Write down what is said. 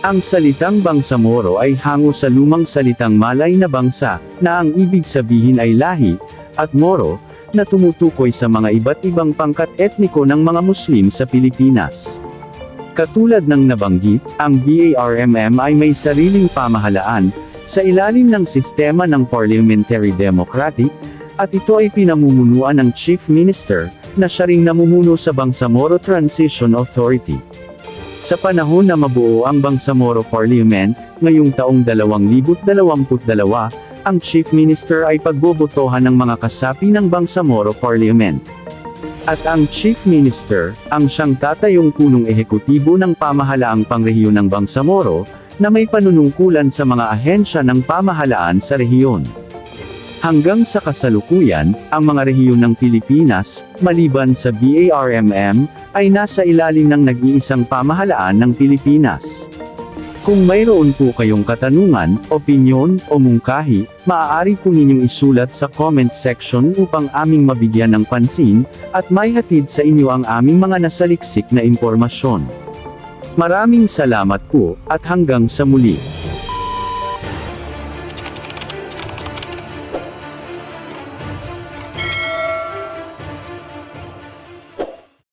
Ang salitang Bangsamoro ay hango sa lumang salitang Malay na bangsa, na ang ibig sabihin ay lahi, at Moro, na tumutukoy sa mga iba't ibang pangkat etniko ng mga Muslim sa Pilipinas. Katulad ng nabanggit, ang BARMM ay may sariling pamahalaan, sa ilalim ng sistema ng Parliamentary Democratic, at ito ay pinamumunuan ng Chief Minister, na siya ring namumuno sa Bangsamoro Transition Authority. Sa panahon na mabuo ang Bangsamoro Parliament, ngayong taong 2022, ang Chief Minister ay pagbobotohan ng mga kasapi ng Bangsamoro Parliament. At ang Chief Minister, ang siyang tatayong punong ehekutibo ng pamahalaang pangrehiyon ng Bangsamoro, na may panunungkulan sa mga ahensya ng pamahalaan sa rehiyon. Hanggang sa kasalukuyan, ang mga rehiyon ng Pilipinas, maliban sa BARMM, ay nasa ilalim ng nag-iisang pamahalaan ng Pilipinas. Kung mayroon po kayong katanungan, opinyon, o mungkahi, maaari po ninyong isulat sa comment section upang aming mabigyan ng pansin, at maihatid sa inyo ang aming mga nasaliksik na impormasyon. Maraming salamat po, at hanggang sa muli.